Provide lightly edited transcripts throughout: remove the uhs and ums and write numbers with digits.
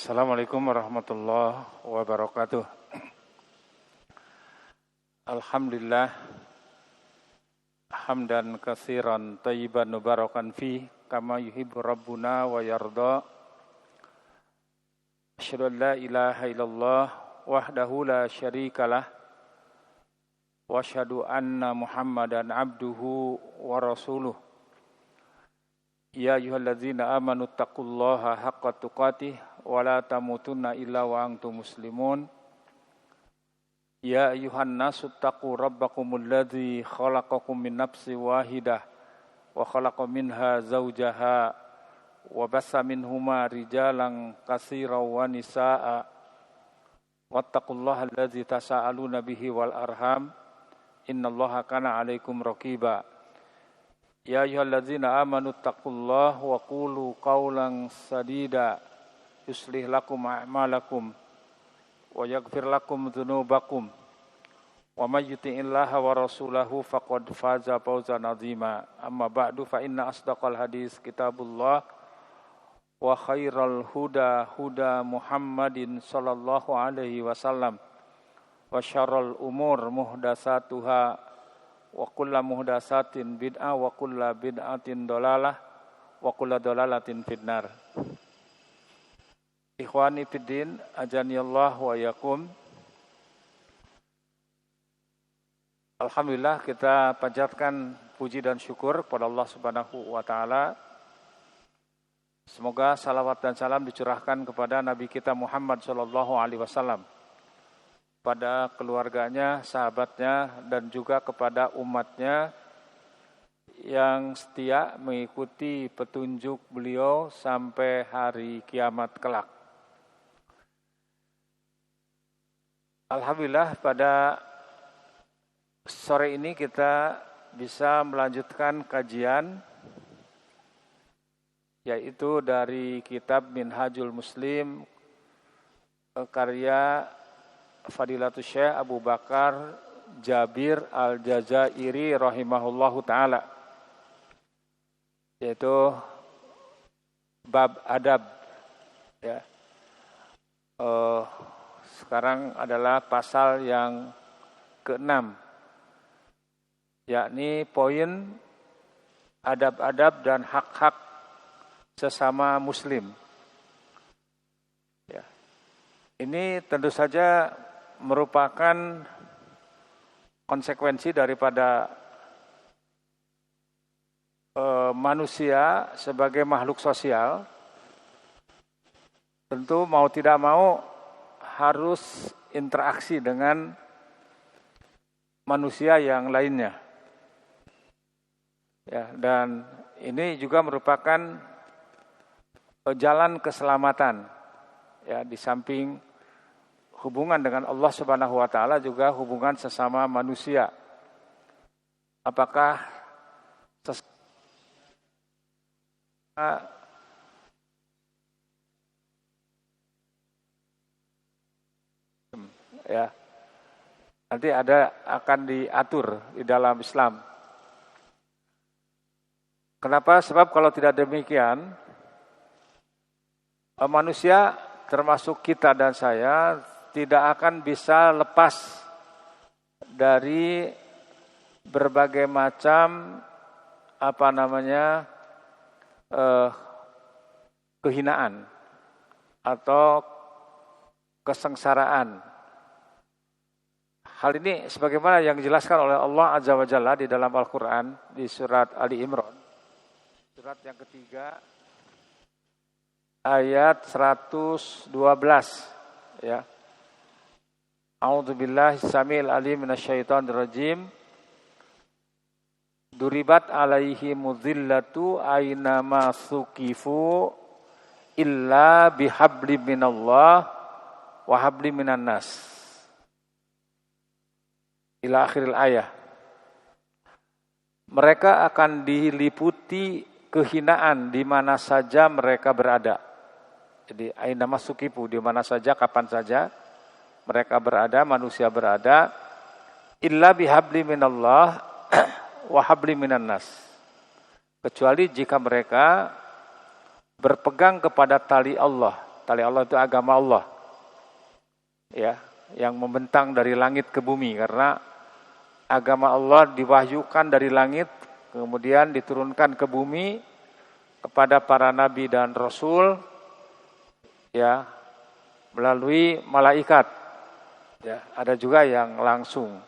Assalamualaikum warahmatullahi wabarakatuh. Alhamdulillah hamdan katsiran thayyiban mubarakan fi kama yuhibbu rabbuna wa yarda. Asyhadu an la ilaha illallah wahdahu la syarikalah wa asyhadu anna Muhammadan abduhu wa rasuluh. Ya ayyuhalladzina amanu taqullaha haqqa tuqatih wa la tamutunna illa wa antum muslimun. Ya ayyuhan nasu taqu rabbakumul ladzi khalaqakum min nafsin wahidah wa khalaqa minha zawjaha wa bassa minhuma rijalan katsiran wa nisaa'a wattaqullaha alladzi tasaaluna bihi wal arham innallaha kana 'alaikum raqiba. Ya ayyuhalladzina amanu taqullaha wa qulu qawlan sadida yuslih lakum a'malakum wa yaghfir lakum dzunubakum wa may yuti'illaha wa rasulahu faqad faza fawzan 'azima. Amma ba'du fa inna asdaqal hadis kitabullah wa khairal huda huda Muhammadin sallallahu alaihi wasallam wa syarrul umur muhdatsatuha wa kullu muhdatsatin bid'ah wa kullu bid'atin dhalalah wa kullu dhalalatin finnar. Ikhwani fiddin, ajanillah wa yakum. Alhamdulillah, kita panjatkan puji dan syukur kepada Allah Subhanahu wa taala. Semoga salawat dan salam dicurahkan kepada Nabi kita Muhammad sallallahu alaihi wasallam, pada keluarganya, sahabatnya, dan juga kepada umatnya yang setia mengikuti petunjuk beliau sampai hari kiamat kelak. Alhamdulillah, pada sore ini kita bisa melanjutkan kajian, yaitu dari kitab Minhajul Muslim karya Fadilatul Syekh Abu Bakar Jabir Al-Jazairi rahimahullahu ta'ala, yaitu bab adab. Ya. Sekarang adalah pasal yang ke-6, yakni poin adab-adab dan hak-hak sesama muslim. Ya. Ini tentu saja merupakan konsekuensi daripada manusia sebagai makhluk sosial. Tentu mau tidak mau harus interaksi dengan manusia yang lainnya. Ya, dan ini juga merupakan jalan keselamatan. Ya, di samping hubungan dengan Allah Subhanahu wa taala juga hubungan sesama manusia. Apakah ya, nanti akan diatur di dalam Islam. Kenapa? Sebab kalau tidak demikian, manusia termasuk kita dan saya tidak akan bisa lepas dari berbagai macam kehinaan atau kesengsaraan. Hal ini sebagaimana yang dijelaskan oleh Allah Azza wa Jalla di dalam Al-Quran di surat Ali Imran, surat yang ketiga ayat 112. Ya. A'udzubillahi samil alim minasyaitonir rajim. Duribat alaihi mudhillatu aina ma suqifu illa bihabli minallah wa habli minan nas. Ila akhiril ayah. Mereka akan diliputi kehinaan di mana saja mereka berada. Jadi aina masukifu, di mana saja, kapan saja mereka berada, manusia berada, illa bihabli minallah wa habli minan nas. Kecuali jika mereka berpegang kepada tali Allah Tali Allah itu agama Allah. Ya, yang membentang dari langit ke bumi, karena agama Allah diwahyukan dari langit kemudian diturunkan ke bumi kepada para nabi dan rasul, ya, melalui malaikat. Ya, ada juga yang langsung.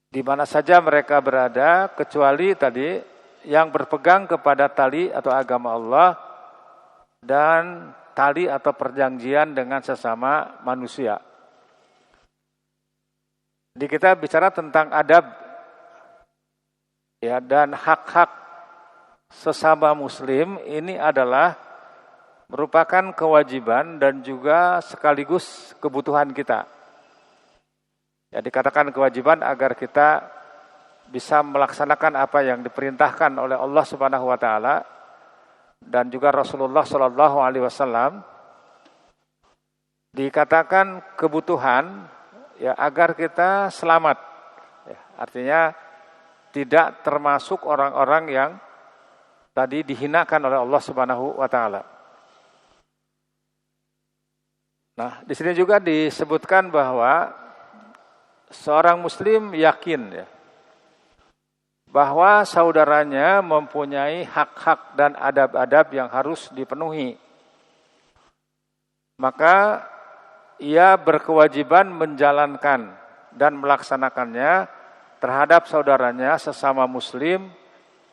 Di mana saja mereka berada, kecuali tadi yang berpegang kepada tali atau agama Allah dan tali atau perjanjian dengan sesama manusia. Di kita bicara tentang adab, ya, dan hak-hak sesama muslim ini adalah merupakan kewajiban dan juga sekaligus kebutuhan kita. Ya, dikatakan kewajiban agar kita bisa melaksanakan apa yang diperintahkan oleh Allah Subhanahu wa taala dan juga Rasulullah sallallahu alaihi wasallam. Dikatakan kebutuhan, ya, agar kita selamat. Ya, artinya tidak termasuk orang-orang yang tadi dihinakan oleh Allah Subhanahu wa taala. Nah, di sini juga disebutkan bahwa seorang muslim yakin, ya, bahwa saudaranya mempunyai hak-hak dan adab-adab yang harus dipenuhi. Maka ia berkewajiban menjalankan dan melaksanakannya terhadap saudaranya sesama muslim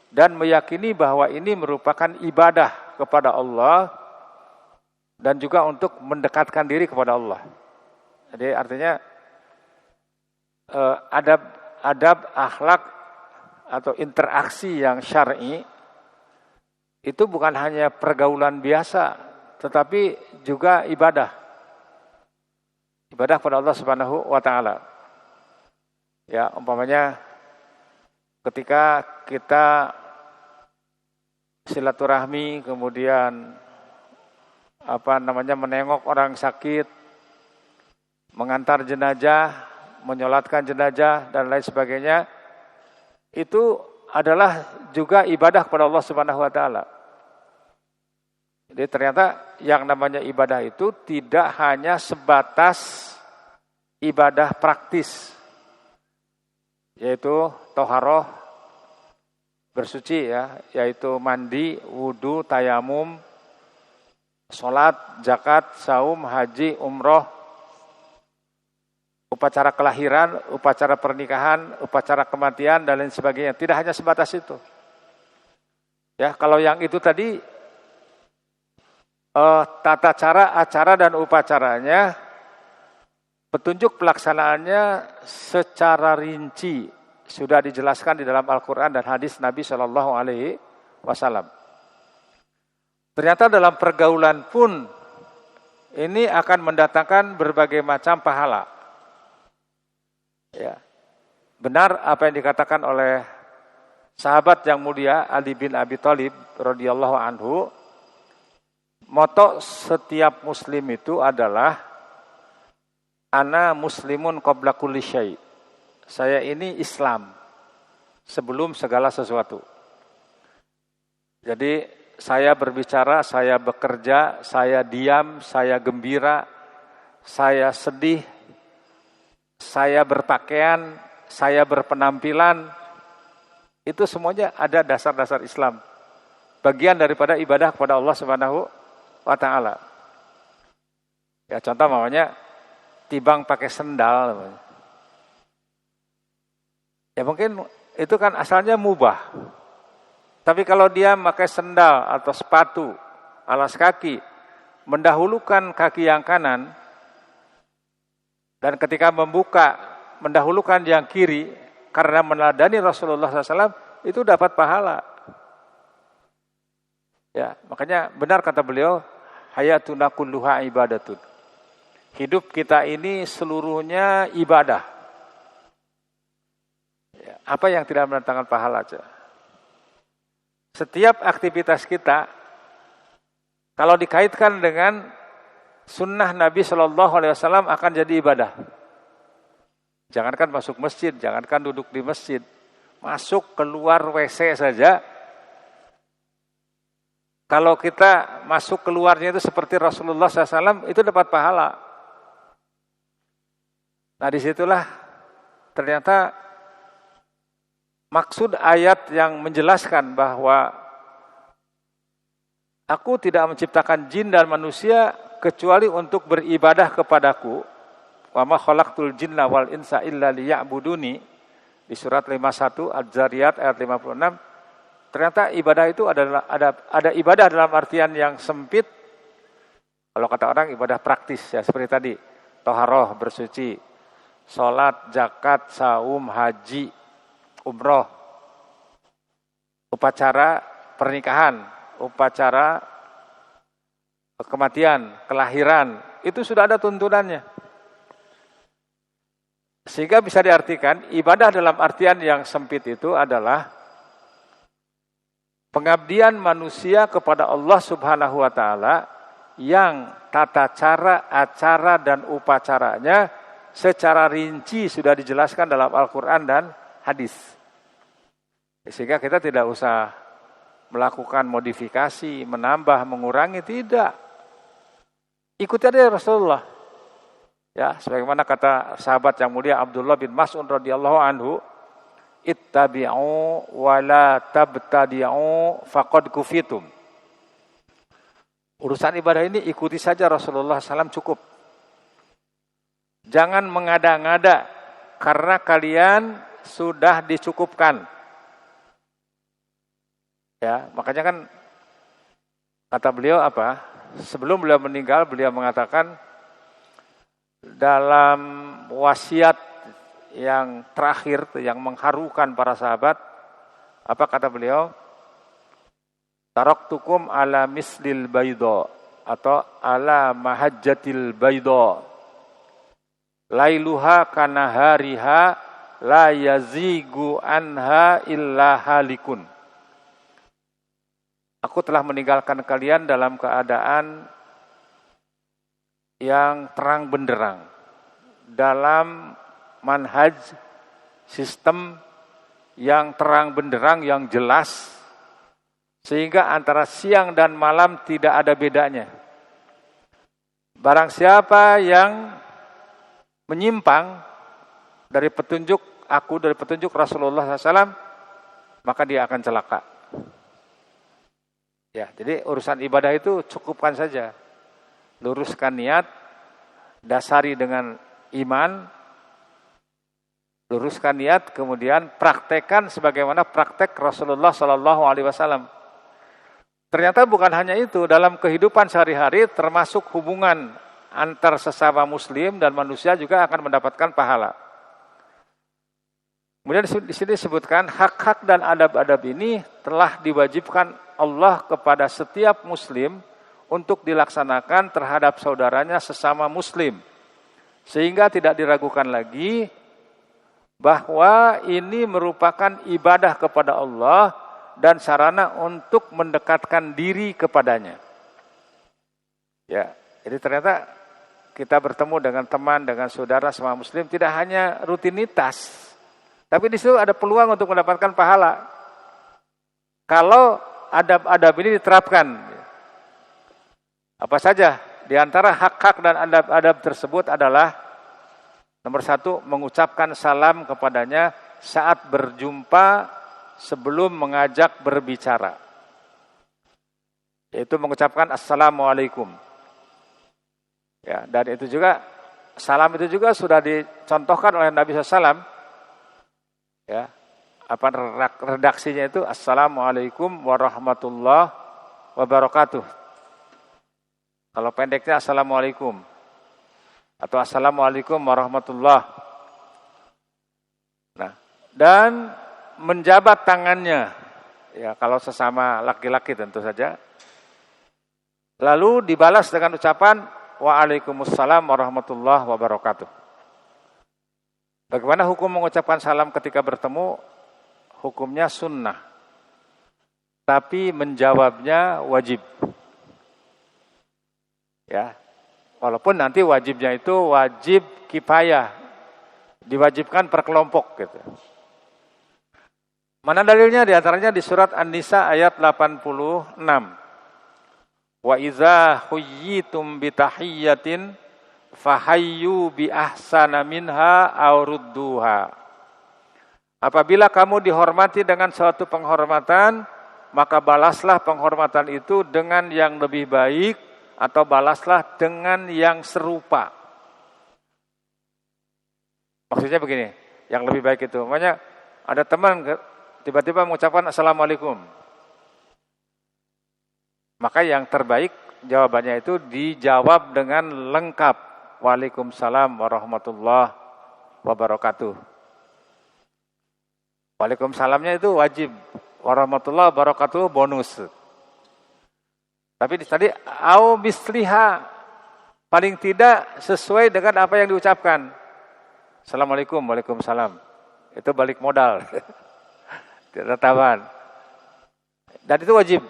dan meyakini bahwa ini merupakan ibadah kepada Allah dan juga untuk mendekatkan diri kepada Allah. Jadi artinya adab akhlak atau interaksi yang syar'i itu bukan hanya pergaulan biasa, tetapi juga ibadah. Ibadah kepada Allah Subhanahu wa taala. Ya, umpamanya ketika kita silaturahmi, kemudian menengok orang sakit, mengantar jenazah, menyolatkan jenazah dan lain sebagainya, itu adalah juga ibadah kepada Allah Subhanahu wa taala. Jadi ternyata yang namanya ibadah itu tidak hanya sebatas ibadah praktis, yaitu toharoh, bersuci, ya, yaitu mandi, wudu, tayamum, sholat, zakat, saum, haji, umroh, upacara kelahiran, upacara pernikahan, upacara kematian dan lain sebagainya. Tidak hanya sebatas itu. Ya, kalau yang itu tadi tata cara, acara dan upacaranya, petunjuk pelaksanaannya secara rinci sudah dijelaskan di dalam Al-Quran dan hadis Nabi Shallallahu Alaihi Wasallam. Ternyata dalam pergaulan pun ini akan mendatangkan berbagai macam pahala. Ya, benar apa yang dikatakan oleh sahabat yang mulia Ali bin Abi Thalib radhiyallahu anhu. Moto setiap muslim itu adalah ana muslimun qabla kulli syai'. Saya ini Islam sebelum segala sesuatu. Jadi saya berbicara, saya bekerja, saya diam, saya gembira, saya sedih, saya berpakaian, saya berpenampilan, itu semuanya ada dasar-dasar Islam. Bagian daripada ibadah kepada Allah Subhanahu wa taala. Ya, contoh namanya tibang pakai sendal. Ya mungkin itu kan asalnya mubah. Tapi kalau dia pakai sendal atau sepatu, alas kaki, mendahulukan kaki yang kanan, dan ketika membuka, mendahulukan yang kiri, karena meneladani Rasulullah SAW, itu dapat pahala. Ya, makanya benar kata beliau, hayatuna kulluha ibadatun. Hidup kita ini seluruhnya ibadah. Ya, apa yang tidak mendatangkan pahala aja. Setiap aktivitas kita, kalau dikaitkan dengan sunnah Nabi Shallallahu Alaihi Wasallam akan jadi ibadah. Jangankan masuk masjid, jangankan duduk di masjid, masuk keluar WC saja, Kalau kita masuk keluarnya itu seperti Rasulullah SAW, itu dapat pahala. Nah disitulah ternyata maksud ayat yang menjelaskan bahwa aku tidak menciptakan jin dan manusia kecuali untuk beribadah kepadaku. Wa ma khalaqtul jinna wal insa illa liya'buduni, di surat 51 Az-Zariyat ayat 56. Ternyata ibadah itu adalah ada ibadah dalam artian yang sempit. Kalau kata orang ibadah praktis ya seperti tadi, toharoh, bersuci, sholat, zakat, saum, haji, umroh, upacara pernikahan, upacara kematian, kelahiran, itu sudah ada tuntunannya. Sehingga bisa diartikan ibadah dalam artian yang sempit itu adalah pengabdian manusia kepada Allah Subhanahu wa taala yang tata cara, acara dan upacaranya secara rinci sudah dijelaskan dalam Al-Qur'an dan hadis. Sehingga kita tidak usah melakukan modifikasi, menambah, mengurangi, tidak. Ikuti aja Rasulullah. Ya, sebagaimana kata sahabat yang mulia Abdullah bin Mas'ud radhiyallahu anhu, ittabi'u wa la tabtadi'u faqad kufitum. Urusan ibadah ini ikuti saja Rasulullah SAW cukup. Jangan mengada-ngada karena kalian sudah dicukupkan. Ya, makanya kan kata beliau apa? Sebelum beliau meninggal beliau mengatakan dalam wasiat yang terakhir, yang mengharukan para sahabat, apa kata beliau? Taraktukum ala mislil baydo, atau ala mahajjatil baydo, lailuha kanahariha la yazigu anha illa halikun. Aku telah meninggalkan kalian dalam keadaan yang terang benderang, dalam manhaj, sistem yang terang benderang, yang jelas, sehingga antara siang dan malam tidak ada bedanya. Barang siapa yang menyimpang dari petunjuk aku, dari petunjuk Rasulullah SAW, maka dia akan celaka. Ya, jadi urusan ibadah itu cukupkan saja. Luruskan niat, dasari dengan iman, luruskan niat, kemudian praktekkan sebagaimana praktek Rasulullah Shallallahu Alaihi Wasallam. Ternyata bukan hanya itu, dalam kehidupan sehari-hari termasuk hubungan antar sesama Muslim dan manusia juga akan mendapatkan pahala. Kemudian di sini disebutkan hak-hak dan adab-adab ini telah diwajibkan Allah kepada setiap Muslim untuk dilaksanakan terhadap saudaranya sesama Muslim, sehingga tidak diragukan lagi bahwa ini merupakan ibadah kepada Allah dan sarana untuk mendekatkan diri kepadanya. Ya, jadi ternyata kita bertemu dengan teman, dengan saudara sama Muslim tidak hanya rutinitas, tapi di situ ada peluang untuk mendapatkan pahala. Kalau adab-adab ini diterapkan, apa saja? Di antara hak-hak dan adab-adab tersebut adalah nomor 1, mengucapkan salam kepadanya saat berjumpa sebelum mengajak berbicara. Yaitu mengucapkan Assalamualaikum. Ya, dan itu juga, salam itu juga sudah dicontohkan oleh Nabi SAW. Ya, apa redaksinya itu? Assalamualaikum warahmatullahi wabarakatuh. Kalau pendeknya Assalamualaikum. Atau Assalamualaikum warahmatullah. Nah, dan menjabat tangannya, ya kalau sesama laki-laki tentu saja. Lalu dibalas dengan ucapan Waalaikumsalam warahmatullahi wabarakatuh. Bagaimana hukum mengucapkan salam ketika bertemu? Hukumnya sunnah, tapi menjawabnya wajib. Ya. Walaupun nanti wajibnya itu wajib kifayah, diwajibkan per kelompok gitu. Mana dalilnya? Di antaranya di surat An-Nisa ayat 86. Wa idza huyyitum bi tahiyyatin fahayyu bi ahsana minha aw rudduha. Apabila kamu dihormati dengan suatu penghormatan, maka balaslah penghormatan itu dengan yang lebih baik atau balaslah dengan yang serupa. Maksudnya begini, yang lebih baik itu. Makanya ada teman tiba-tiba mengucapkan Assalamualaikum. Maka yang terbaik jawabannya itu dijawab dengan lengkap. Waalaikumsalam warahmatullahi wabarakatuh. Waalaikumsalamnya itu wajib. Warahmatullahi wabarakatuh bonus. Tapi tadi au misliha, paling tidak sesuai dengan apa yang diucapkan. Assalamualaikum, waalaikumsalam. Itu balik modal. Tidak tambahan. Dan itu wajib.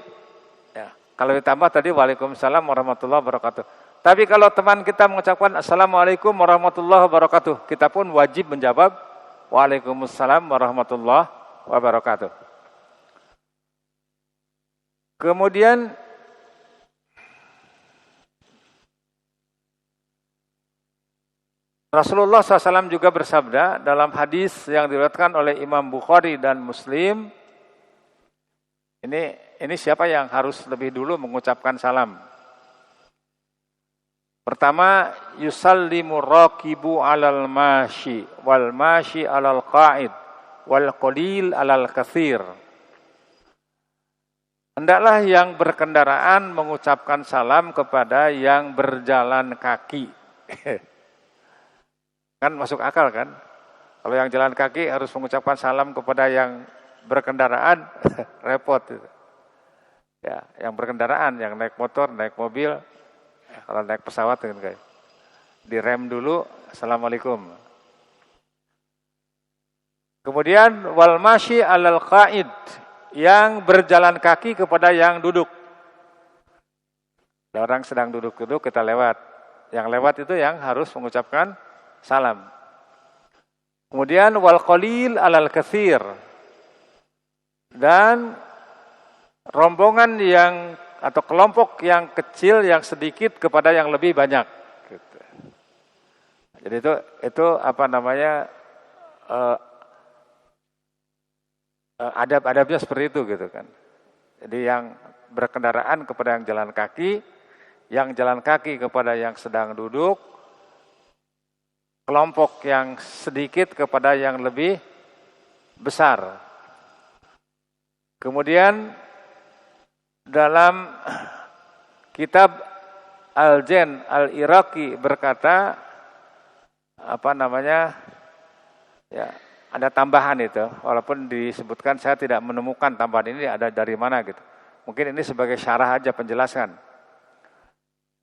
Ya. Kalau ditambah tadi waalaikumsalam warahmatullahi wabarakatuh. Tapi kalau teman kita mengucapkan assalamualaikum warahmatullahi wabarakatuh, kita pun wajib menjawab waalaikumsalam warahmatullahi wabarakatuh. Kemudian Rasulullah SAW juga bersabda dalam hadis yang diriwayatkan oleh Imam Bukhari dan Muslim. Ini siapa yang harus lebih dulu mengucapkan salam? Pertama, yusallimu raqibu alal mashi wal mashi alal qa'id wal qalil alal katsir. Hendaklah yang berkendaraan mengucapkan salam kepada yang berjalan kaki. Kan masuk akal kan? Kalau yang jalan kaki harus mengucapkan salam kepada yang berkendaraan, repot itu. Ya, yang berkendaraan, yang naik motor, naik mobil, kalau naik pesawat kan kayak direm dulu, assalamualaikum. Kemudian wal masyi alal qaid, yang berjalan kaki kepada yang duduk. Ada orang sedang duduk-duduk kita lewat. Yang lewat itu yang harus mengucapkan salam. Kemudian wal qalil alal katsir, dan rombongan yang atau kelompok yang kecil, yang sedikit kepada yang lebih banyak. Gitu. Jadi itu apa namanya adab-adabnya seperti itu gitu kan. Jadi yang berkendaraan kepada yang jalan kaki kepada yang sedang duduk, kelompok yang sedikit kepada yang lebih besar. Kemudian dalam kitab Al-Jan Al-Iraqi berkata ya ada tambahan itu, walaupun disebutkan saya tidak menemukan tambahan ini ada dari mana gitu. Mungkin ini sebagai syarah aja penjelasan.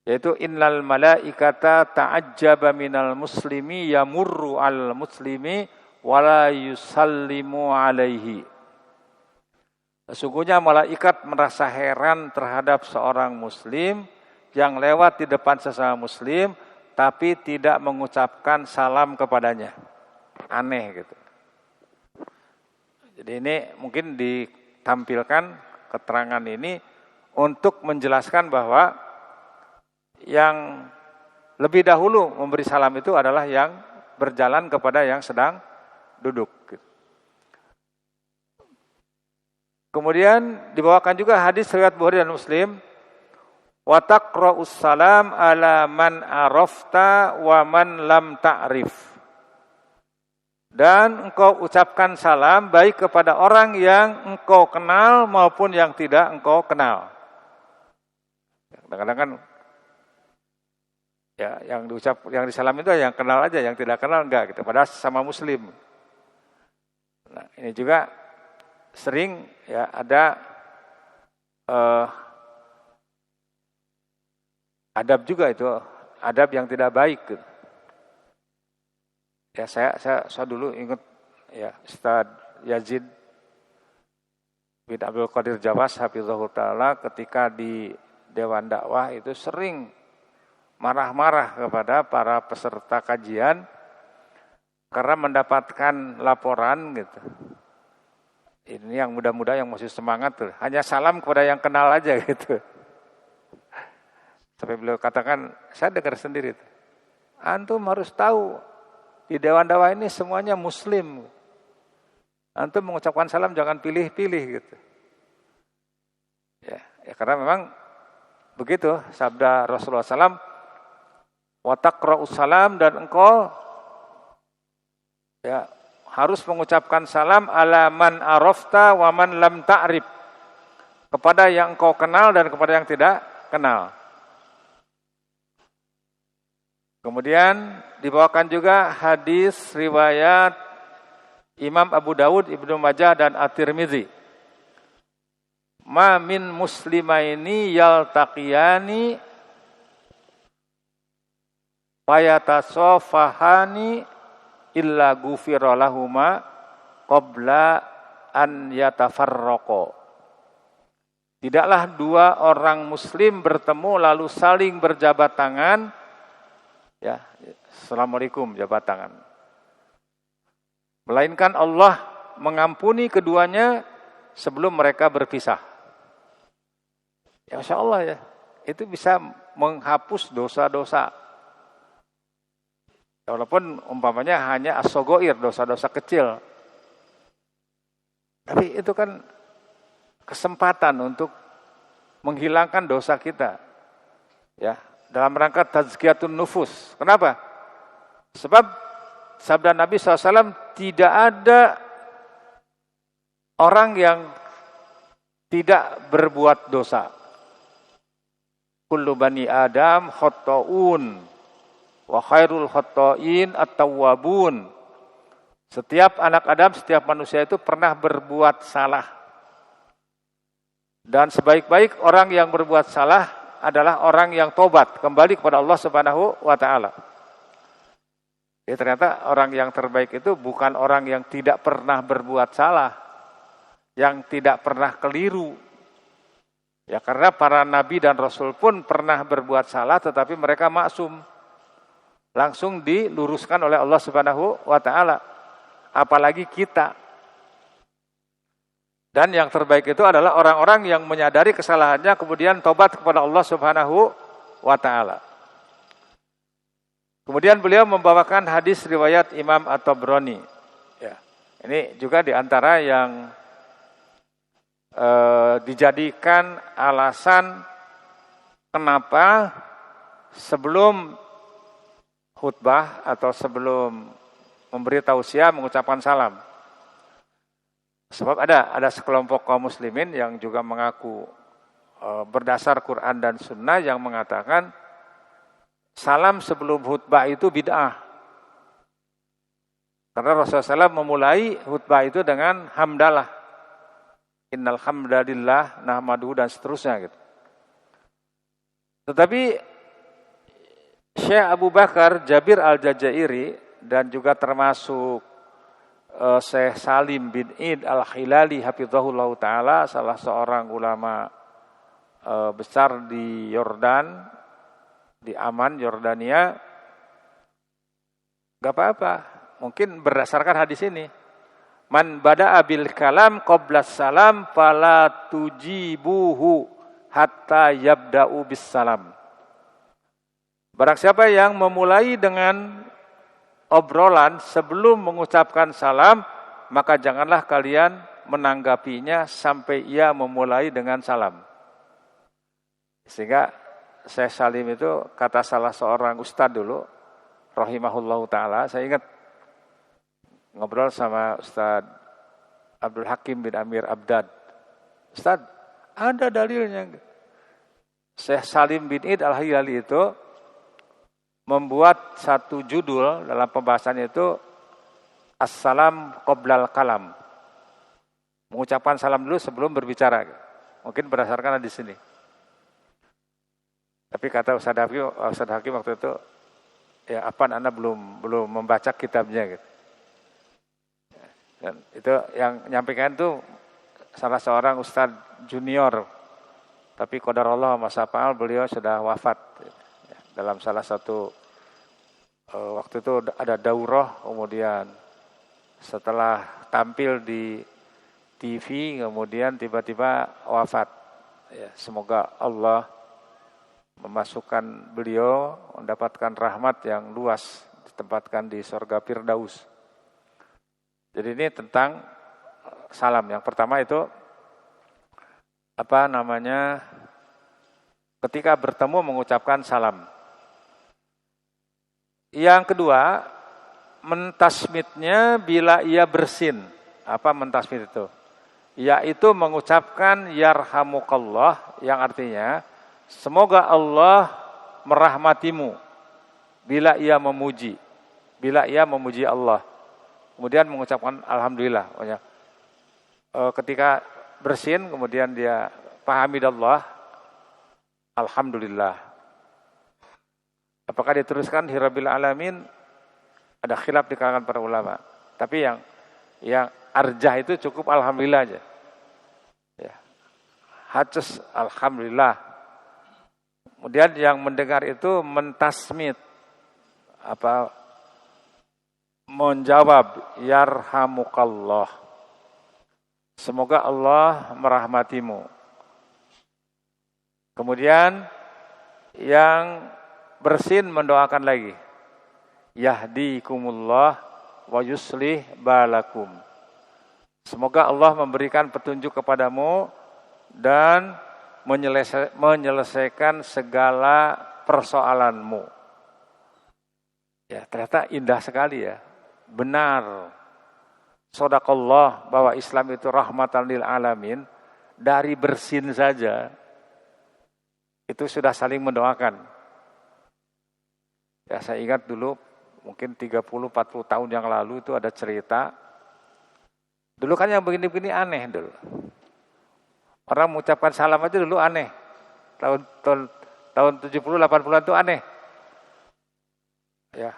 Yaitu innal malaikata ta'ajjaba minal muslimi yamurru al muslimi wala yusallimu alaihi. Sesungguhnya malaikat merasa heran terhadap seorang muslim yang lewat di depan sesama muslim tapi tidak mengucapkan salam kepadanya. Aneh gitu. Jadi ini mungkin ditampilkan keterangan ini untuk menjelaskan bahwa yang lebih dahulu memberi salam itu adalah yang berjalan kepada yang sedang duduk. Kemudian dibawakan juga hadis riwayat Bukhari dan Muslim, wa taqra'us salam ala man arafta wa man lam ta'rif. Dan engkau ucapkan salam baik kepada orang yang engkau kenal maupun yang tidak engkau kenal. Kadang-kadang kan ya yang disalam itu yang kenal aja, yang tidak kenal enggak gitu. Padahal sama muslim. Nah, ini juga sering ya ada adab juga itu, adab yang tidak baik. Ya saya dulu ingat ya Ustaz Yazid bin Abdul Qadir Jawas hafizahullah taala ketika di Dewan Dakwah itu sering marah-marah kepada para peserta kajian karena mendapatkan laporan gitu. Ini yang muda-muda yang masih semangat tuh, hanya salam kepada yang kenal aja gitu. Sampai beliau katakan, saya dengar sendiri. Antum harus tahu, di Dewan Dakwah ini semuanya muslim. Antum mengucapkan salam jangan pilih-pilih gitu. Ya karena memang begitu sabda Rasulullah SAW, wa taqra'us salam, dan engkau ya harus mengucapkan salam ala man arafta wa man lam ta'rif, kepada yang engkau kenal dan kepada yang tidak kenal. Kemudian dibawakan juga hadis riwayat Imam Abu Dawud, Ibnu Majah dan At-Tirmidzi. Ma min muslimaini yaltaqiyani fayatasofahani illa ghufira lahuma qabla an yatafarraqa. Tidaklah dua orang muslim bertemu lalu saling berjabat tangan, ya, assalamualaikum, jabat tangan, melainkan Allah mengampuni keduanya sebelum mereka berpisah. Ya Masya Allah ya, itu bisa menghapus dosa-dosa. Walaupun umpamanya hanya as-sogoir, dosa-dosa kecil. Tapi itu kan kesempatan untuk menghilangkan dosa kita. Ya, dalam rangka tazkiyatun nufus. Kenapa? Sebab sabda Nabi SAW, tidak ada orang yang tidak berbuat dosa. Kullu bani Adam khotta'un wa khairul khotta'in at-tawwabun. Setiap anak Adam, setiap manusia itu pernah berbuat salah. Dan sebaik-baik orang yang berbuat salah adalah orang yang tobat, kembali kepada Allah Subhanahu wa taala. Ya, ternyata orang yang terbaik itu bukan orang yang tidak pernah berbuat salah, yang tidak pernah keliru. Ya, karena para nabi dan rasul pun pernah berbuat salah tetapi mereka maksum. Langsung diluruskan oleh Allah Subhanahu wa taala. Apalagi kita. Dan yang terbaik itu adalah orang-orang yang menyadari kesalahannya kemudian tobat kepada Allah Subhanahu wa taala. Kemudian beliau membawakan hadis riwayat Imam At-Tabrani. Ya, ini juga diantara yang dijadikan alasan kenapa sebelum khutbah atau sebelum memberi tausiah mengucapkan salam. Sebab ada sekelompok kaum muslimin yang juga mengaku berdasar Quran dan Sunnah yang mengatakan salam sebelum khutbah itu bid'ah. Karena Rasulullah SAW memulai khutbah itu dengan hamdalah. Innal hamdalillah nahmaduhu dan seterusnya gitu. Tetapi Syekh Abu Bakar Jabir Al-Jazairi dan juga termasuk Syekh Salim bin Id Al-Khilali hafizahullah ta'ala, salah seorang ulama besar di Yordan, di Amman, Yordania. Gak apa-apa, mungkin berdasarkan hadis ini. Man bada'a bil kalam qabla salam fala tujibuhu hatta yabda'u bis salam. Barang siapa yang memulai dengan obrolan sebelum mengucapkan salam, maka janganlah kalian menanggapinya sampai ia memulai dengan salam. Sehingga Syekh Salim itu kata salah seorang ustadz dulu, rahimahullahu ta'ala, saya ingat ngobrol sama Ustadz Abdul Hakim bin Amir Abdad. Ustadz, ada dalilnya. Syekh Salim bin Id Al-Hilali itu membuat satu judul dalam pembahasan itu As-salam qoblal kalam. Mengucapkan salam dulu sebelum berbicara. Mungkin berdasarkan di sini. Tapi kata Ustaz Hakim waktu itu, ya apa Anda belum membaca kitabnya gitu. Dan itu yang nyampaikan itu salah seorang Ustaz junior. Tapi qadarullah ma syafa'al, beliau sudah wafat. Dalam salah satu waktu itu ada daurah, kemudian setelah tampil di TV kemudian tiba-tiba wafat. Ya, semoga Allah memasukkan beliau mendapatkan rahmat yang luas, ditempatkan di surga Firdaus. Jadi ini tentang salam. Yang pertama itu ketika bertemu mengucapkan salam. Yang kedua, mentasmitnya bila ia bersin. Apa mentasmit itu? Yaitu mengucapkan yarhamukallah, yang artinya semoga Allah merahmatimu bila ia memuji Allah. Kemudian mengucapkan alhamdulillah. Ketika bersin kemudian dia fahamidallah, alhamdulillah. Apakah diteruskan hirabil alamin? Ada khilaf di kalangan para ulama. Tapi yang arjah itu cukup alhamdulillah aja. Ya. Hajas alhamdulillah. Kemudian yang mendengar itu mentasmit, menjawab yarhamukallah, semoga Allah merahmatimu. Kemudian yang bersin mendoakan lagi, yahdikumullah wa yuslih balakum, semoga Allah memberikan petunjuk kepadamu dan menyelesaikan segala persoalanmu. Ya, ternyata indah sekali ya. Benar. Shadaqallah bahwa Islam itu rahmatan lil alamin. Dari bersin saja itu sudah saling mendoakan. Ya, saya ingat dulu mungkin 30-40 tahun yang lalu itu ada cerita. Dulu kan yang begini-begini aneh dulu. Orang mengucapkan salam aja dulu aneh. Tahun 70-80-an itu aneh. Ya.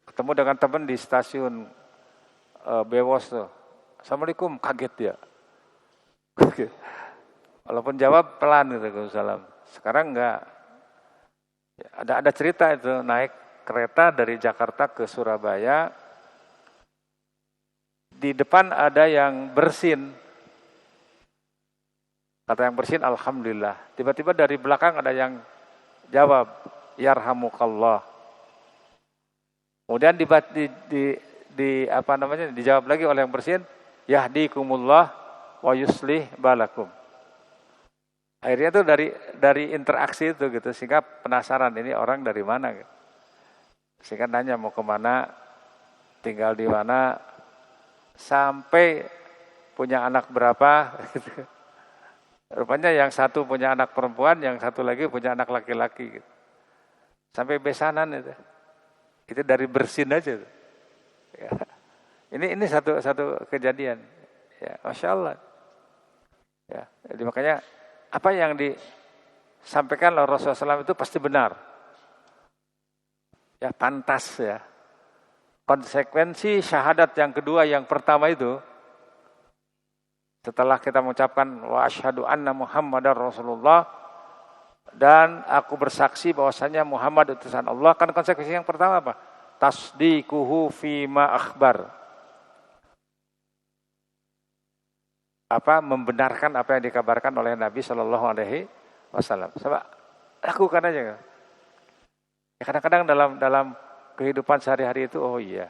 Ketemu dengan teman di stasiun Bewos tuh. Assalamualaikum, kaget dia. Walaupun jawab pelan gitu, salam. Sekarang enggak. Ya, ada cerita itu naik kereta dari Jakarta ke Surabaya. Di depan ada yang bersin. Kata yang bersin alhamdulillah. Tiba-tiba dari belakang ada yang jawab yarhamukallah. Kemudian dijawab lagi oleh yang bersin, yahdikumullah wa yuslih balakum. Akhirnya itu dari interaksi itu gitu, sehingga penasaran ini orang dari mana gitu. Sehingga nanya mau kemana, tinggal di mana, sampai punya anak berapa gitu. Rupanya yang satu punya anak perempuan, yang satu lagi punya anak laki-laki gitu. Sampai besanan itu. Itu dari bersin aja. Ya. Ini satu kejadian. Ya, Masya Allah. Ya, jadi makanya apa yang disampaikan oleh Rasulullah SAW itu pasti benar. Ya, pantas ya. Konsekuensi syahadat yang kedua, yang pertama itu, setelah kita mengucapkan wa asyhadu anna Muhammadar Rasulullah dan aku bersaksi bahwasanya Muhammad utusan Allah, kan konsekuensi yang pertama apa? Tasdiquhu fima akhbar. Membenarkan apa yang dikabarkan oleh Nabi Shallallahu Alaihi Wasallam. Coba lakukan aja. Ya, kadang-kadang dalam kehidupan sehari-hari itu, oh iya.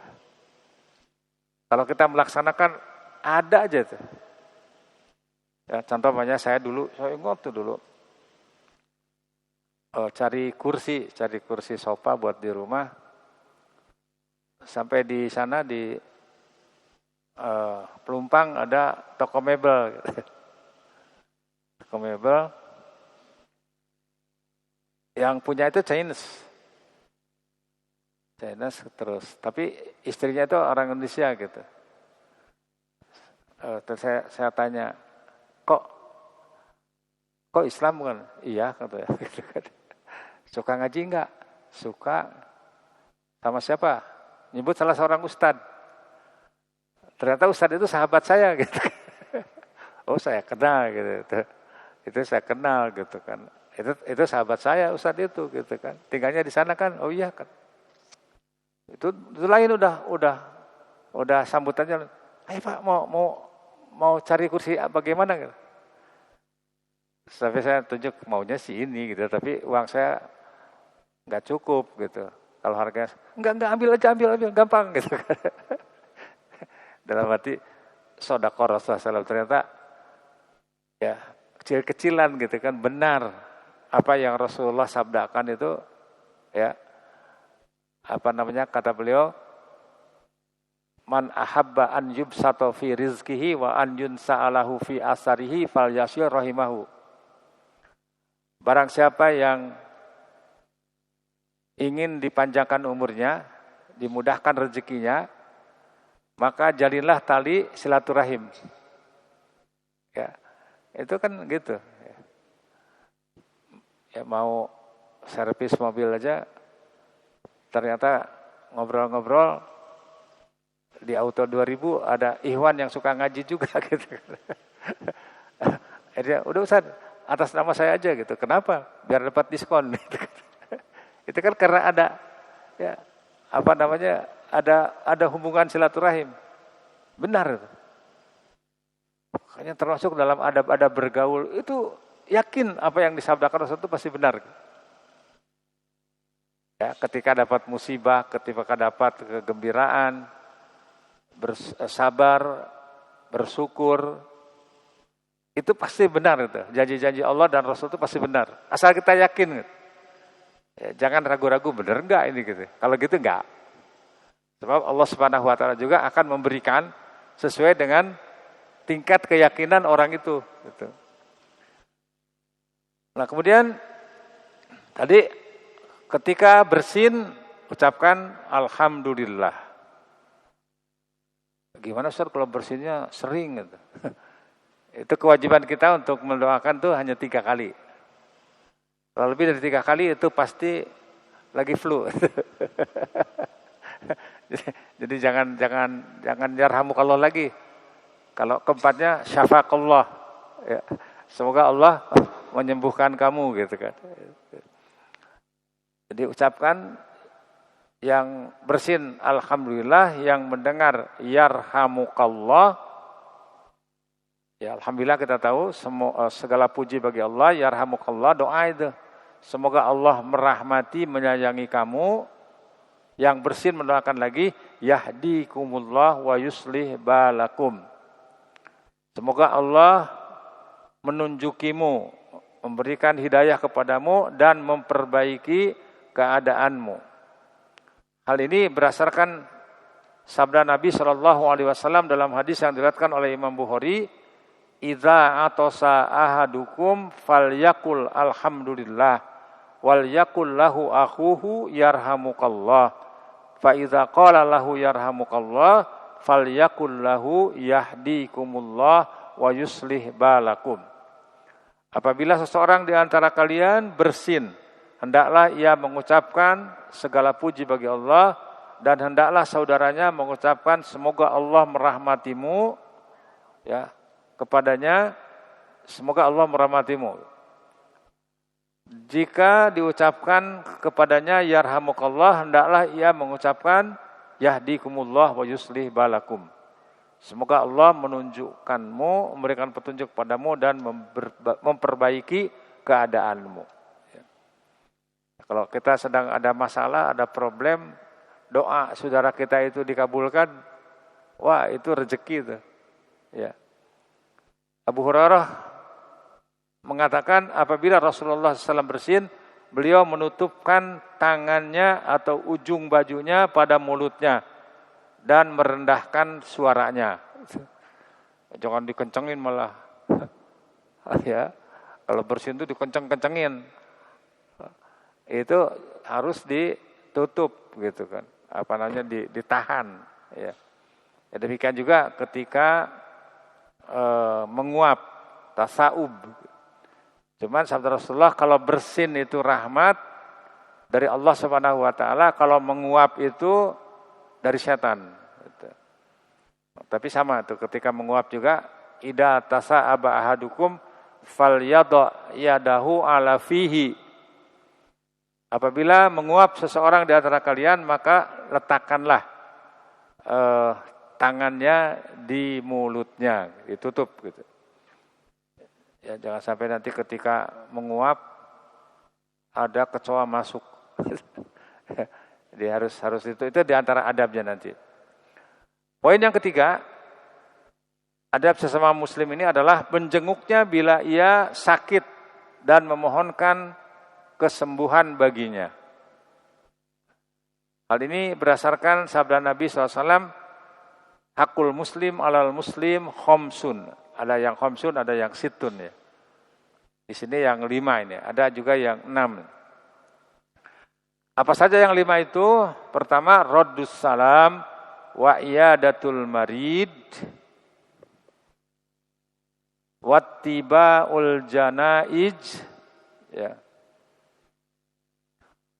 Kalau kita melaksanakan, ada aja tuh. Ya, contohnya saya ingat tuh dulu. Cari kursi sofa buat di rumah. Sampai di sana di Pelumpang ada toko mebel. Toko mebel. Yang punya itu Chinese terus. Tapi istrinya itu orang Indonesia gitu. Terus saya tanya, kok Islam bukan? Iya katanya. Suka ngaji enggak? Suka. Sama siapa? Nyebut salah seorang ustadz. Ternyata ustadz itu sahabat saya gitu. Oh, saya kenal gitu. Itu saya kenal gitu kan. Itu sahabat saya ustadz itu gitu kan. Tinggalnya di sana kan. Oh iya kan. Itu lain udah sambutannya. Ayo Pak, mau cari kursi bagaimana gitu. Tapi saya tunjuk maunya sih ini gitu, tapi uang saya nggak cukup gitu. Kalau harganya enggak ambil aja, ambil gampang gitu kan. Dalam arti sedekah Rasulullah SAW ternyata ya kecil-kecilan gitu kan, benar apa yang Rasulullah sabdakan itu ya, apa namanya, kata beliau, man ahabba an yubsata fi rizqihi wa an yunsa'alahu fi asarihi falyasyir rahimahu. Barang siapa yang ingin dipanjangkan umurnya, dimudahkan rezekinya, maka jalinlah tali silaturahim. Ya, itu kan gitu. Ya mau servis mobil aja, ternyata ngobrol-ngobrol di Auto 2000 ada Ikhwan yang suka ngaji juga gitu. Akhirnya udah Ustaz, atas nama saya aja gitu. Kenapa? Biar dapat diskon gitu. Itu kan karena ada ya apa namanya? Ada hubungan silaturahim. Benar itu. Makanya termasuk dalam adab-adab bergaul itu yakin apa yang disabdakan Rasul itu pasti benar. Ya, ketika dapat musibah, ketika dapat kegembiraan, bersabar, bersyukur, itu pasti benar itu. Janji-janji Allah dan Rasul itu pasti benar. Asal kita yakin. Ya, jangan ragu-ragu benar enggak ini gitu. Kalau gitu enggak. Sebab Allah Subhanahu wa taala juga akan memberikan sesuai dengan tingkat keyakinan orang itu gitu. Nah, kemudian tadi ketika bersin ucapkan alhamdulillah. Gimana Ustaz kalau bersinnya sering gitu? Itu kewajiban kita untuk mendoakan tuh hanya 3 kali. Kalau lebih dari 3 kali itu pasti lagi flu. Jadi jangan yarhamukallah lagi. Kalau keempatnya syafaqallah. Ya, semoga Allah menyembuhkan kamu gitu kan. Jadi ucapkan yang bersin alhamdulillah, yang mendengar yarhamukallah. Ya alhamdulillah kita tahu segala puji bagi Allah, yarhamukallah, doa itu. Semoga Allah merahmati, menyayangi kamu. Yang bersin mendoakan lagi yahdikumullah wa yuslih balakum. Semoga Allah menunjukimu, memberikan hidayah kepadamu dan memperbaiki keadaanmu. Hal ini berdasarkan sabda Nabi SAW dalam hadis yang diriwayatkan oleh Imam Bukhari, "Idza atasa ahadukum falyakul alhamdulillah wal yakul lahu akhuhu yarhamukallah. Fa idza qala lahu yarhamukallah falyakul lahu yahdikumullah wa yuslih balakum." Apabila seseorang di antara kalian bersin, hendaklah ia mengucapkan segala puji bagi Allah, dan hendaklah saudaranya mengucapkan semoga Allah merahmatimu, ya, kepadanya, semoga Allah merahmatimu. Jika diucapkan kepadanya yarhamukallah, hendaklah ia mengucapkan yahdikumullah wa yuslih balakum. Semoga Allah menunjukkanmu, memberikan petunjuk padamu dan memperbaiki keadaanmu. Kalau kita sedang ada masalah, ada problem, doa saudara kita itu dikabulkan, wah itu rezeki itu. Ya. Abu Hurairah mengatakan apabila Rasulullah SAW bersin, beliau menutupkan tangannya atau ujung bajunya pada mulutnya dan merendahkan suaranya. Jangan dikencengin malah. Ya, kalau bersin itu dikenceng-kencengin. Itu harus ditutup gitu kan. Apa namanya, ditahan. Ya. Ya, demikian juga ketika menguap, tasaub. Cuman sabda Rasulullah kalau bersin itu rahmat dari Allah Subhanahu wa taala, kalau menguap itu dari setan. Gitu. Tapi sama tuh ketika menguap juga, idza tasa'aba ahadukum falyadha yadahu ala fihi. Apabila menguap seseorang di antara kalian, maka letakkanlah tangannya di mulutnya, ditutup gitu. Ya, jangan sampai nanti ketika menguap ada kecoa masuk. Jadi harus itu di antara adabnya nanti. Poin yang ketiga, adab sesama muslim ini adalah menjenguknya bila ia sakit dan memohonkan kesembuhan baginya. Hal ini berdasarkan sabda Nabi SAW, hakul muslim alal muslim khomsun. Ada yang khomsun, ada yang situn ya. Di sini yang 5 ini, ada juga yang 6. Apa saja yang 5 itu? Pertama, raddus salam wa iyadatul marid wattiba'ul janaiz ya.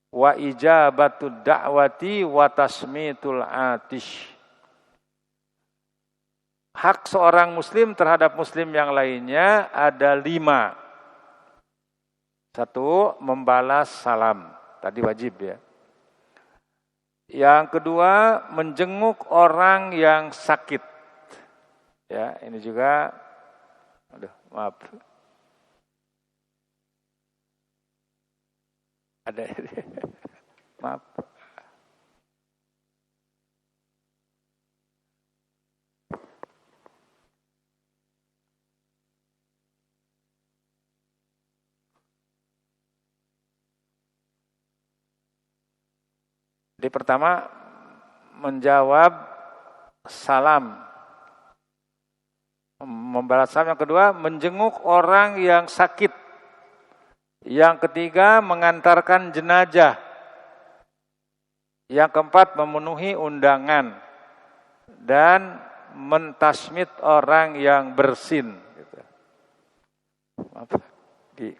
Wa ijabatud da'wati wa tasmitul atish. Hak seorang muslim terhadap muslim yang lainnya ada 5. 1, membalas salam. Tadi wajib ya. Yang kedua, menjenguk orang yang sakit. Ya, ini juga maaf. Ada maaf. Jadi pertama menjawab salam, membalas salam. Yang kedua menjenguk orang yang sakit. Yang ketiga mengantarkan jenazah. Yang keempat memenuhi undangan dan mentasmid orang yang bersin. Gitu. Maaf, ini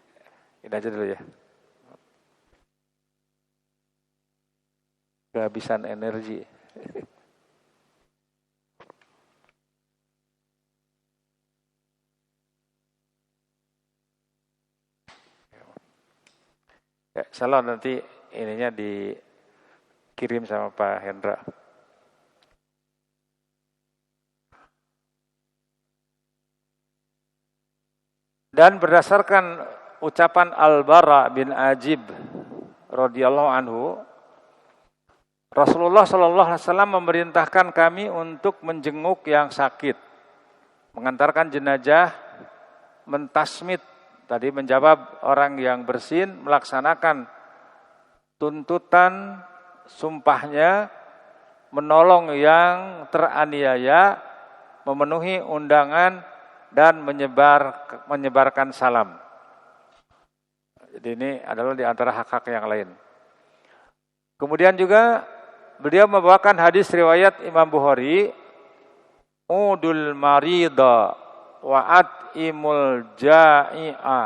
aja dulu ya. Kehabisan energi. Ya, salam nanti ininya dikirim sama Pak Hendra. Dan berdasarkan ucapan Al-Bara bin Ajib radhiyallahu anhu, Rasulullah sallallahu alaihi wasallam memerintahkan kami untuk menjenguk yang sakit, mengantarkan jenazah, mentasmid, tadi menjawab orang yang bersin, melaksanakan tuntutan sumpahnya, menolong yang teraniaya, memenuhi undangan dan menyebarkan salam. Jadi ini adalah di antara hak-hak yang lain. Kemudian juga beliau membawakan hadis riwayat Imam Bukhari, udul marida wa atimul jai'a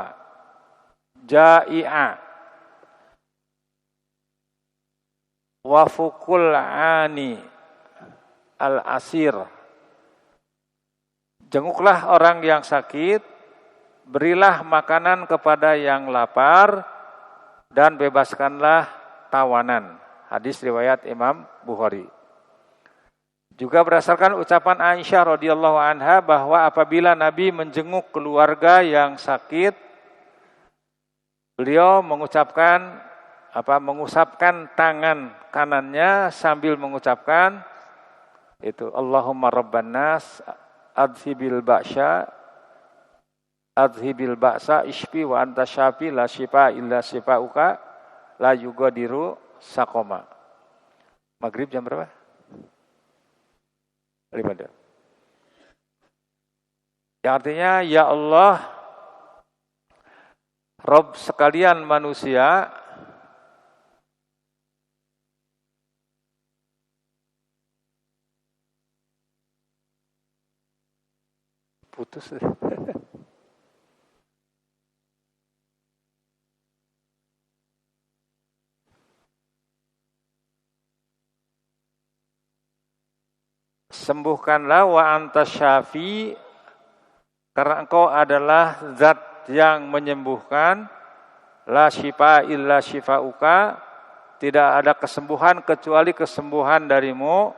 wa fukul ani al asir. Jenguklah orang yang sakit, berilah makanan kepada yang lapar dan bebaskanlah tawanan. Hadis riwayat Imam Bukhari. Juga berdasarkan ucapan Aisyah radhiyallahu anha bahwa apabila Nabi menjenguk keluarga yang sakit, beliau mengusapkan tangan kanannya sambil mengucapkan itu Allahumma rabban nas adhibil ba'sa ishfi wa anta syafi la syifa illa syifauka la yugadiru sakoma. Maghrib jam berapa? 5. Yang artinya, ya Allah, Rabb sekalian manusia, putus. Sembuhkanlah wa anta syafi, karena engkau adalah zat yang menyembuhkan, la syifa illa syifauka, tidak ada kesembuhan kecuali kesembuhan darimu,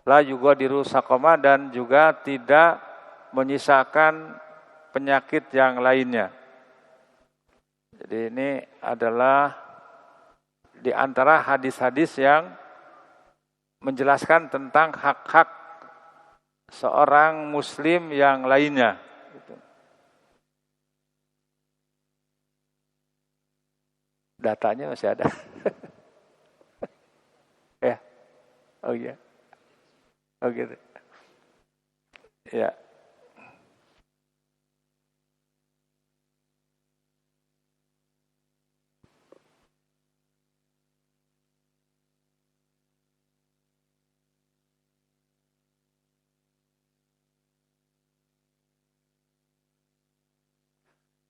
la yugadiru sakoma, dan juga tidak menyisakan penyakit yang lainnya. Jadi ini adalah di antara hadis-hadis yang menjelaskan tentang hak-hak seorang muslim yang lainnya. Datanya masih ada. Ya, oh iya, oh gitu. Ya.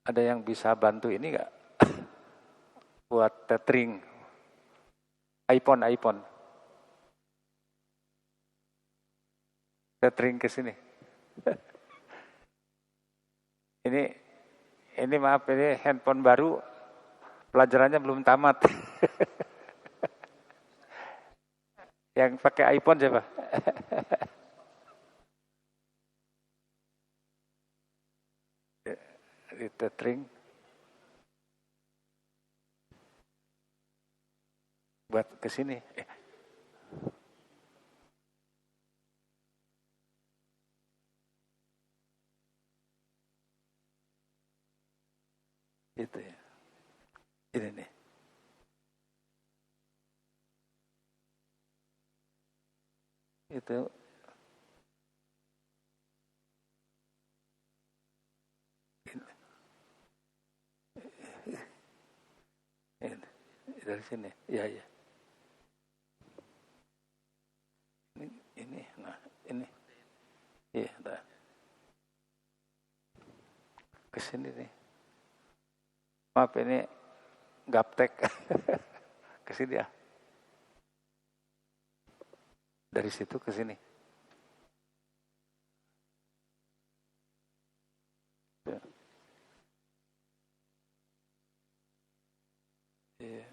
Ada yang bisa bantu ini nggak? Buat tethering iPhone. Tethering ke sini. Ini maaf, ini handphone baru, pelajarannya belum tamat. Yang pakai iPhone siapa? Di tethering. Buat ke sini. Itu ya. Ini nih. Itu ini. Dari sini. Iya. Ini, nah, ini. Iya, dah. Ke sini nih. Maaf ini gaptek. Ke sini ya. Dari situ ke sini. Ya. Iya.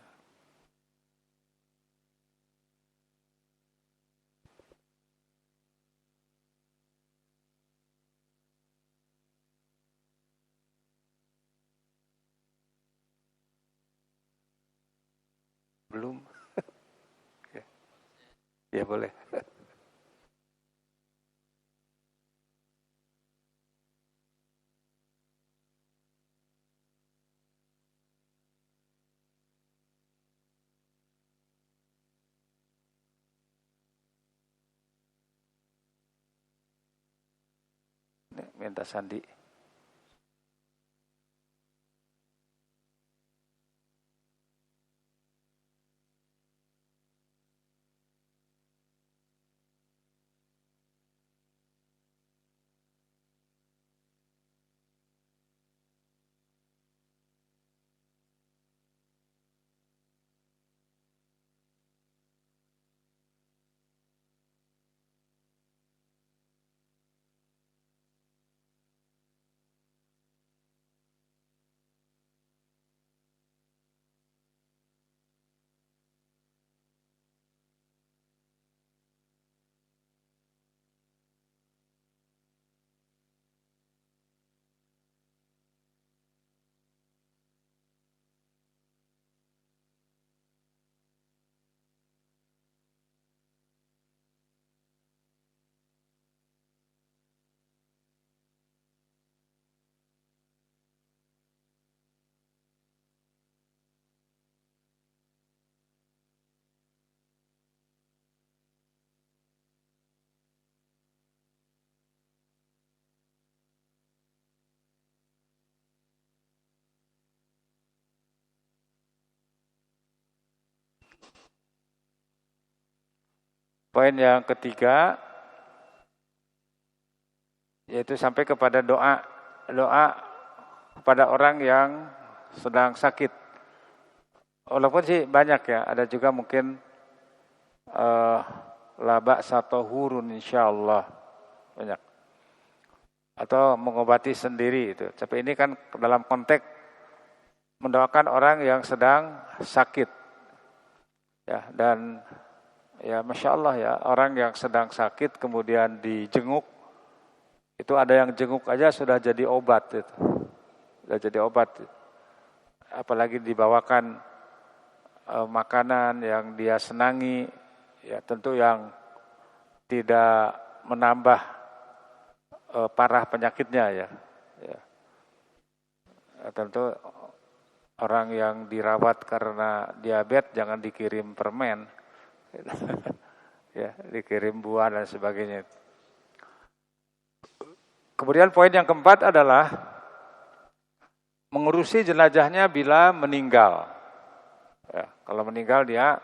Belum. Ya boleh. Minta sandi. Poin yang ketiga, yaitu sampai kepada doa kepada orang yang sedang sakit. Walaupun sih banyak ya, ada juga mungkin la ba'sa tahurun insyaallah, banyak. Atau mengobati sendiri itu. Tapi ini kan dalam konteks mendoakan orang yang sedang sakit. Ya, dan ya Masya Allah ya, orang yang sedang sakit kemudian dijenguk, Itu ada yang jenguk aja sudah jadi obat itu. Sudah jadi obat. Apalagi dibawakan makanan yang dia senangi, ya tentu yang tidak menambah parah penyakitnya ya. Ya. Tentu orang yang dirawat karena diabetes jangan dikirim permen, ya, dikirim buah dan sebagainya. Kemudian poin yang keempat adalah mengurusi jenazahnya bila meninggal. Ya, kalau meninggal dia,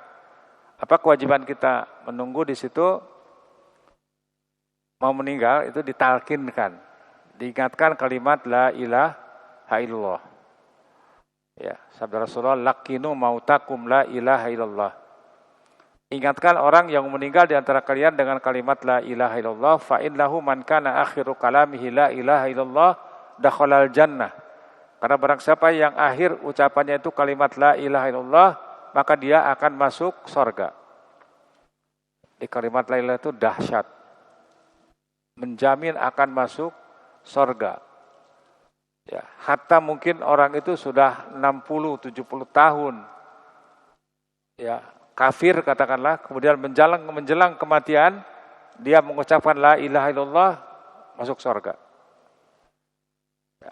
apa kewajiban kita? Menunggu di situ, mau meninggal itu ditalkinkan, diingatkan kalimat la ilaha illallah. Ya, sabda Rasulullah, lakinu mautakum la ilaha illallah. Ingatkan orang yang meninggal di antara kalian dengan kalimat la ilaha illallah, fa innahu man kana akhiru kalamihi la ilaha illallah dakhalal jannah. Karena barang siapa yang akhir ucapannya itu kalimat la ilaha illallah, maka dia akan masuk surga. Di kalimat la ilaha itu dahsyat. Menjamin akan masuk surga. Ya, hatta mungkin orang itu sudah 60-70 tahun. Ya, kafir katakanlah, kemudian menjelang kematian, dia mengucapkan la ilaha illallah, masuk surga.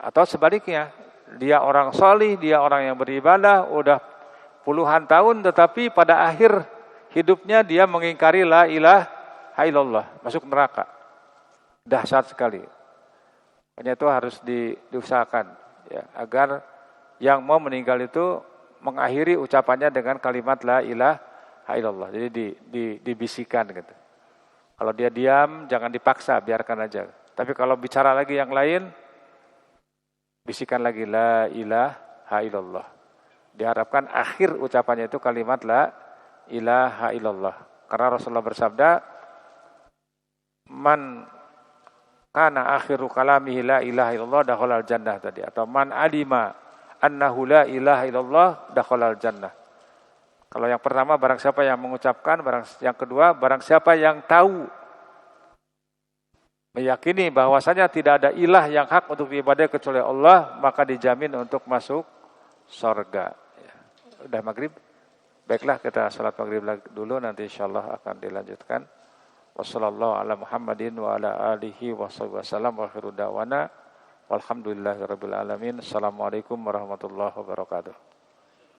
Atau sebaliknya, dia orang solih, dia orang yang beribadah, udah puluhan tahun, tetapi pada akhir hidupnya dia mengingkari la ilaha illallah, masuk neraka. Dahsyat sekali. Hanya itu harus diusahakan, ya, agar yang mau meninggal itu mengakhiri ucapannya dengan kalimat la ilaha illallah. Jadi dibisikkan gitu. Kalau dia diam, jangan dipaksa, biarkan aja. Tapi kalau bicara lagi yang lain, bisikan lagi la ilaha illallah. Diharapkan akhir ucapannya itu kalimat la ilaha illallah. Karena Rasulullah bersabda, man kana akhiru kalamihi la ilaha illallah dakhalal jannah tadi, atau man alima annahu la ilaha illallah dakhalal jannah. Kalau yang pertama barang siapa yang mengucapkan, yang kedua barang siapa yang tahu, meyakini bahwasanya tidak ada ilah yang hak untuk diibadahi kecuali Allah, maka dijamin untuk masuk surga. Ya. Udah maghrib? Baiklah, kita salat maghrib dulu, nanti insyaallah akan dilanjutkan. Wassallallahu ala Muhammadin wa ala alihi wa sallam wa akhiru da'wana walhamdulillahirabbil alamin. Assalamualaikum warahmatullahi wabarakatuh.